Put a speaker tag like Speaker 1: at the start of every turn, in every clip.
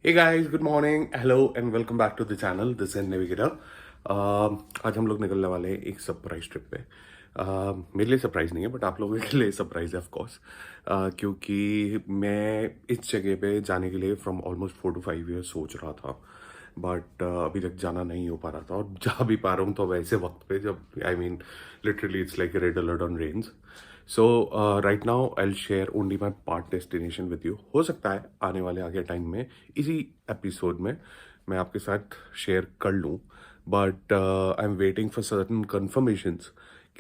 Speaker 1: Hey guys, good morning, hello and welcome back to the channel. This is Navigator. आज हम लोग निकलने वाले हैं एक सरप्राइज ट्रिप पे। मेरे लिए सरप्राइज नहीं है बट आप लोगों के लिए सरप्राइज है ऑफ कोर्स, क्योंकि मैं इस जगह पे जाने के लिए फ्रॉम ऑलमोस्ट 4 to 5 years सोच रहा था, बट अभी तक जाना नहीं हो पा रहा था। और जा भी पा रहा हूँ तो वैसे वक्त पे जब literally it's like red alert on rains. So right now I will share only my part destination with you. हो सकता है आने वाले आगे टाइम में इसी एपिसोड में मैं आपके साथ शेयर कर लूँ, but I am waiting for certain conformations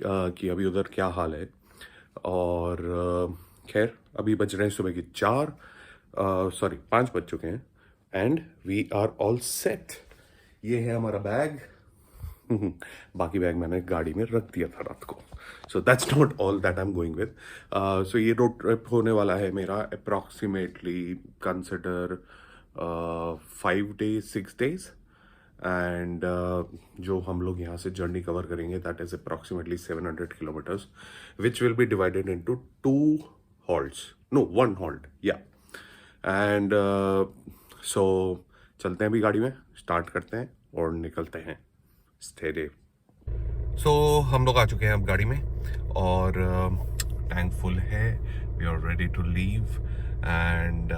Speaker 1: कि अभी उधर क्या हाल है। और खैर अभी बज रहे हैं सुबह की 5 बज चुके हैं and we are all set. ये है हमारा बैग। बाकी बैग मैंने गाड़ी में रख दिया था रात को। So that's not all that I am going with. So ये रोड ट्रिप होने वाला है मेरा approximately consider 5 days 6 days and जो हम लोग यहाँ से जर्नी कवर करेंगे that is approximately 700 kilometers which will be divided into 1 halt या। एंड सो चलते हैं अभी गाड़ी में, स्टार्ट करते हैं और निकलते हैं। Stay day. सो हम लोग आ चुके हैं अब गाड़ी में और टैंक फुल है। We are ready to leave and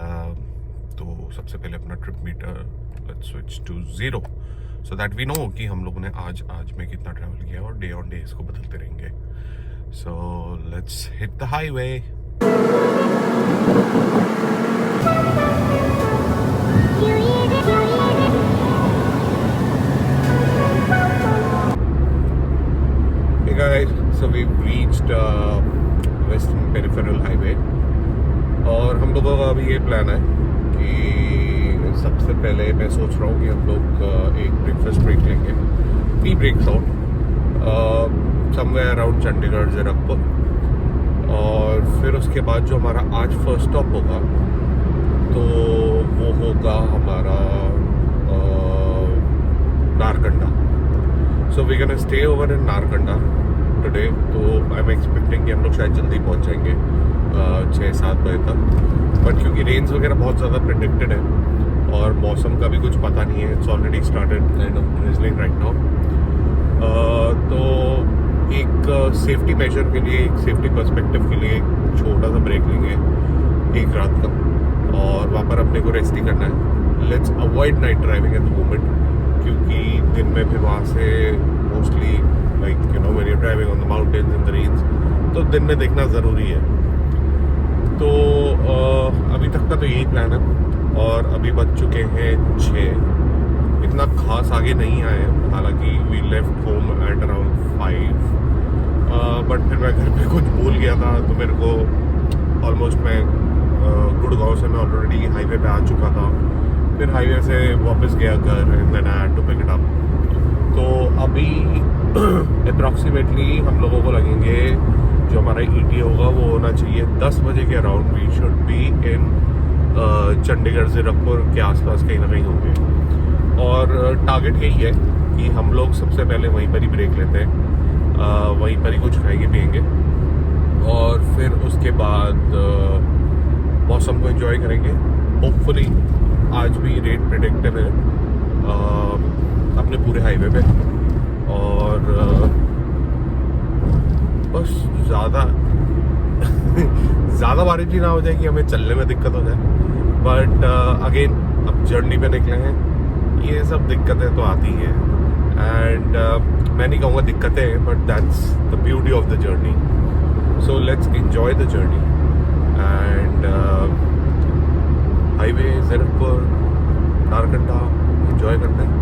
Speaker 1: तो सबसे पहले अपना trip meter let's switch to 0 so that we know कि हम लोगों ने आज में कितना ट्रैवल किया और डे ऑन डे इसको बदलते रहेंगे। So let's hit the highway. So we've reached Western Peripheral Highway और हम लोगों का अभी ये प्लान है कि सबसे पहले मैं सोच रहा हूँ कि हम लोग एक ब्रेकफास्ट ब्रेक लेंगे, tea breaks out somewhere around Chandigarh Zirakpur. और फिर उसके बाद जो हमारा आज फर्स्ट स्टॉप होगा तो वो होगा हमारा Narkanda. So we can stay over in Narkanda today. तो आई एम एक्सपेक्टिंग कि हम लोग शायद जल्दी पहुंच जाएंगे 6-7 बजे तक, बट क्योंकि रेन्स वगैरह बहुत ज़्यादा प्रिडिक्टेड है और मौसम का भी कुछ पता नहीं है, it's already started kind of drizzling right now. तो एक सेफ्टी मेजर के लिए, एक सेफ्टी पर्सपेक्टिव के लिए एक छोटा सा ब्रेक लेंगे एक रात का और वहाँ पर अपने को रेस्ट ही करना है। Let's avoid night driving at the moment, क्योंकि दिन में फिर वहाँ से mostly like you know when you are driving on the mountains in the rains तो दिन में देखना ज़रूरी है। तो अभी तक का तो यही प्लान है और अभी बज चुके हैं 6। इतना खास आगे नहीं आए, हालांकि we left home at around 5, but फिर मैं घर पे कुछ भूल गया था तो मेरे को ऑलमोस्ट मैं गुड़गांव से मैं ऑलरेडी हाईवे पे आ चुका था, फिर हाईवे से वापस गया घर and then I had to pick it up. तो अभी अप्रॉक्सीमेटली हम लोगों को लगेंगे जो हमारा ईटी होगा वो होना चाहिए 10 बजे के around. We should be in Chandigarh Zirakpur के आसपास कहीं ना कहीं होंगे और टारगेट यही है कि हम लोग सबसे पहले वहीं पर ही ब्रेक लेते हैं, वहीं पर ही कुछ खाएंगे पिएंगे और फिर उसके बाद मौसम को एंजॉय करेंगे। होपफुली आज भी रेट प्रेडिक्टिव है अपने पूरे हाईवे पे और बस ज़्यादा बारिश भी ना हो जाए कि हमें चलने में दिक्कत हो जाए, बट अगेन अब जर्नी पे निकले हैं, ये सब दिक्कतें तो आती हैं एंड मैं नहीं कहूँगा दिक्कतें, but that's the beauty of the journey. So let's enjoy the journey and highway Zirakpur Narkanda enjoy करते हैं।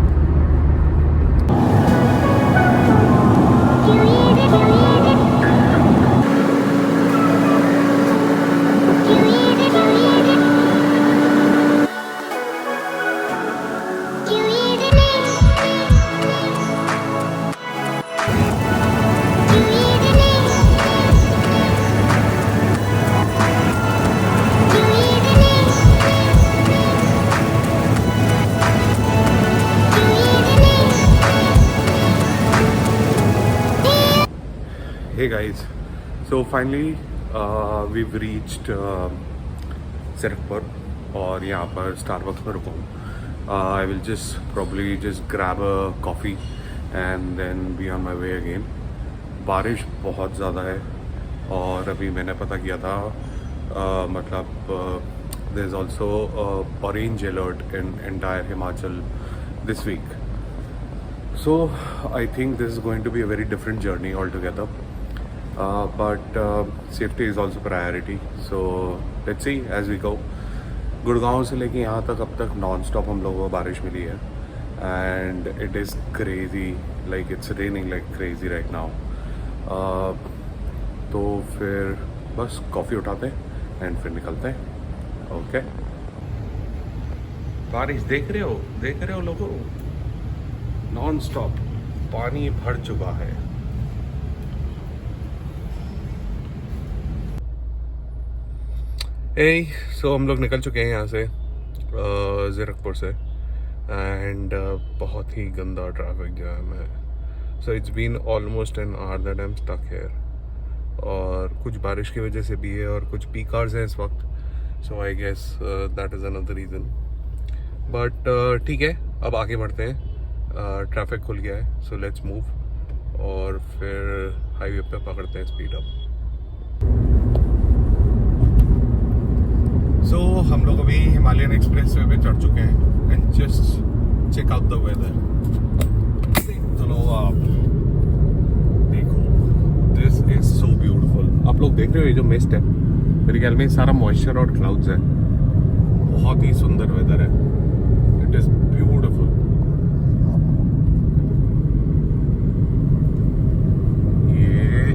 Speaker 1: Hey guys, so finally we've reached Zirakpur और यहाँ पर स्टारबक्स में रुका हूँ। I will just probably just grab a coffee and then be on my way again. बारिश बहुत ज़्यादा है और अभी मैंने पता किया था मतलब there is also orange alert in entire Himachal this week. So I think this is going to be a very different journey altogether. But safety is also priority. So let's see as we go. Gurgaon से लेके यहाँ तक अब तक non stop हम लोगों को बारिश मिली है and it is crazy, like it's raining like crazy right now. तो फिर बस कॉफ़ी उठाते हैं एंड फिर निकलते हैं. ओके बारिश देख रहे हो लोगों, नॉन स्टॉप पानी भर चुका है. सो हम लोग निकल चुके हैं यहाँ से ज़ीरकपुर से एंड बहुत ही गंदा ट्रैफिक जैम है. So it's been almost an hour that I am stuck here. और कुछ बारिश की वजह से भी है और कुछ पीक आवर्स हैं इस वक्त. So I guess that is another reason. But ठीक है, अब आगे बढ़ते हैं. ट्रैफिक खुल गया है, सो लेट्स मूव और फिर हाईवे पे पकड़ते हैं स्पीड अप. सो हम लोग अभी हिमालयन एक्सप्रेस वे पे चढ़ चुके हैं and just check out the weather. चलो आप देखो, दिस इज सो ब्यूटीफुल. आप लोग देख रहे हो ये जो मिस्ट है, मेरे ख्याल में सारा मॉइस्चर और क्लाउड्स है. बहुत ही सुंदर वेदर है. It is beautiful. ये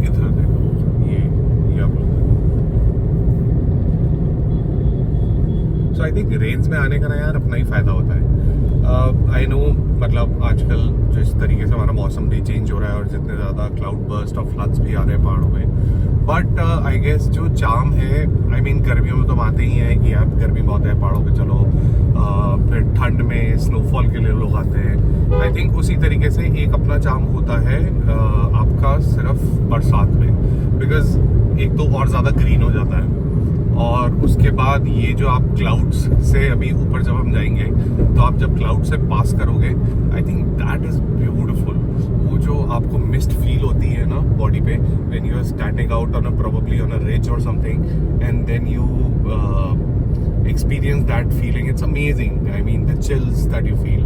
Speaker 1: इधर देखो, ये आप लोग. सो आई थिंक रेंज में आने का ना यार अपना ही फायदा होता है. आई नो मतलब आजकल जिस तरीके से हमारा मौसम भी चेंज हो रहा है और जितने ज़्यादा क्लाउड बर्स्ट और फ्लड्स भी आ रहे हैं पहाड़ों में, बट आई गेस जो चार्म है, आई मीन गर्मियों में तो आते ही हैं कि यार गर्मी बहुत है पहाड़ों पे चलो, फिर ठंड में स्नोफॉल के लिए लोग आते हैं. आई थिंक उसी तरीके से एक अपना चार्म होता है आपका सिर्फ बरसात में, बिकॉज एक तो और ज़्यादा ग्रीन हो जाता है और उसके बाद ये जो आप क्लाउड्स से अभी ऊपर जब हम जाएंगे तो आप जब क्लाउड से पास करोगे, I think that is beautiful. वो जो आपको मिस्ट फील होती है ना बॉडी पे, when you are standing out on a probably on a ridge और something and then you experience that feeling, it's amazing. I mean the chills that you feel.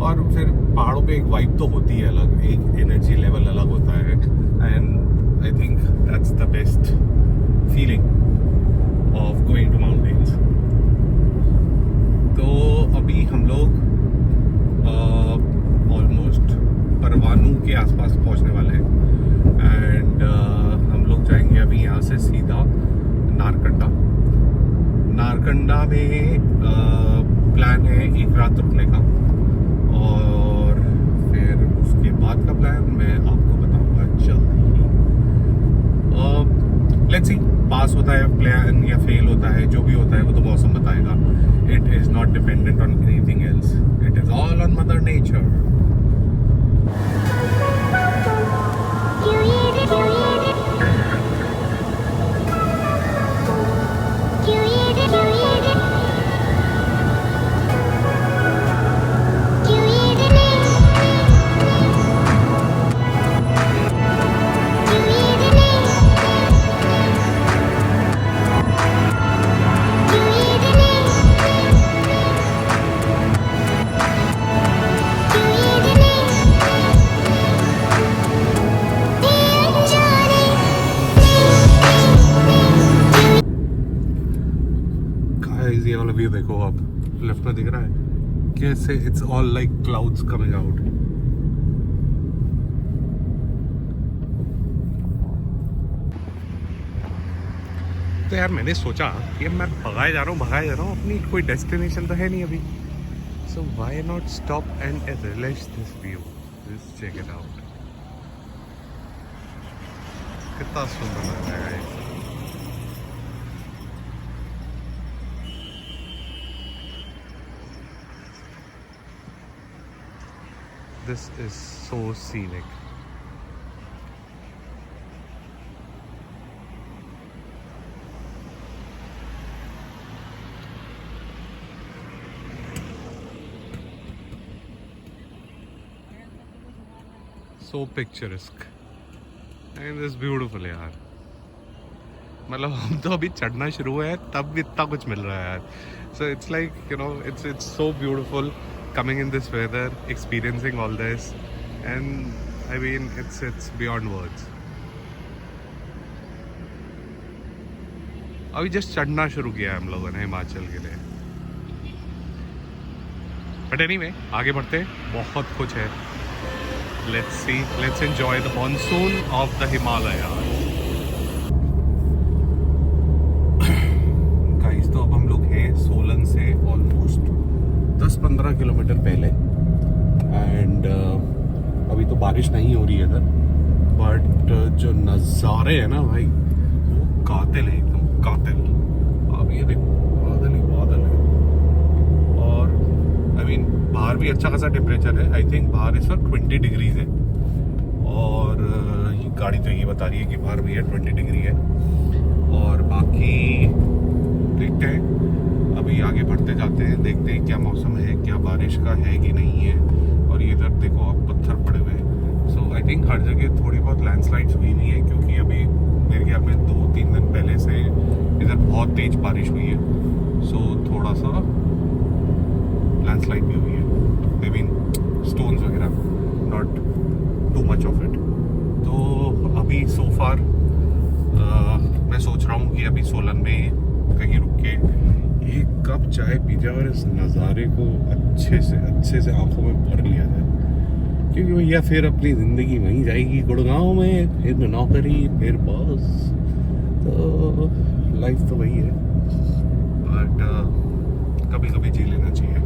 Speaker 1: और फिर पहाड़ों पे एक वाइब तो होती है अलग, एक एनर्जी लेवल अलग होता है and I think that's the best feeling of going to mountains. तो अभी हम लोग ऑलमोस्ट परवाणू के आसपास पहुंचने वाले हैं एंड हम लोग जाएंगे अभी यहाँ से सीधा नारकंडा. नारकंडा में प्लान है एक रात रुकने का और फिर उसके बाद का प्लान मैं आपको बताऊंगा जल्दी ही. लेट्स सी पास होता है प्लान या फेल होता है, जो भी होता है वो तो मौसम बताएगा. It is not dependent on anything else. It is all on mother nature. ये वाला व्यू देखो आप, लेफ्ट में दिख रहा है कैसे it's all like clouds coming out. तो यार मैंने सोचा कि मैं भगाए जा रहा हूँ, अपनी कोई डेस्टिनेशन तो है नहीं अभी. So why not stop and relax this view. Just check it out. कितना सुंदर लग रहा है. This is so scenic. So picturesque and it's beautiful यार। मतलब हम तो अभी चढ़ना शुरू हुआ है तब भी इतना कुछ मिल रहा है यार। So it's like you know it's so beautiful coming in this weather, experiencing all this, and I mean it's beyond words. अभी जस्ट चढ़ना शुरू किया है हम लोगों ने हिमाचल के लिए। बट एनीवे आगे बढ़ते हैं, बहुत कुछ है। Let's see, let's enjoy the monsoon of the Himalayas. Guys तो अब हम लोग हैं सोलन से ऑलमोस्ट 10-15 किलोमीटर पहले, एंड अभी तो बारिश नहीं हो रही है इधर, बट जो नज़ारे हैं ना भाई वो कातिल है, एकदम कातिल। अब ये देखो बादल ही बादल है, और आई मीन बाहर भी अच्छा खासा टेम्परेचर है। आई थिंक बाहर इस वक्त 20 डिग्रीज है, और ये गाड़ी तो ये बता रही है कि बाहर भी है 20 डिग्री है। और बाकी देखते हैं, अभी आगे बढ़ते जाते हैं, देखते हैं क्या मौसम है, क्या बारिश का है कि नहीं है। और ये इधर देखो आप पत्थर पड़े हुए हैं। सो आई थिंक हर जगह थोड़ी बहुत लैंडस्लाइड्स हुई नहीं है, क्योंकि अभी मेरे ख्याल में 2-3 दिन पहले से इधर बहुत तेज बारिश हुई है। सो थोड़ा सा लैंडस्लाइड भी हुई है, आई मीन स्टोन्स वगैरह, not too much of it. तो अभी सो फार मैं सोच रहा हूँ कि अभी सोलन में कहीं रुक के एक कप चाय पी जाए और इस नज़ारे को अच्छे से आंखों में भर लिया जाए, क्योंकि भैया फिर अपनी ज़िंदगी वहीं जाएगी, गुड़गांव में, फिर नौकरी, फिर बॉस। तो लाइफ तो वही है, बट कभी कभी जी लेना चाहिए।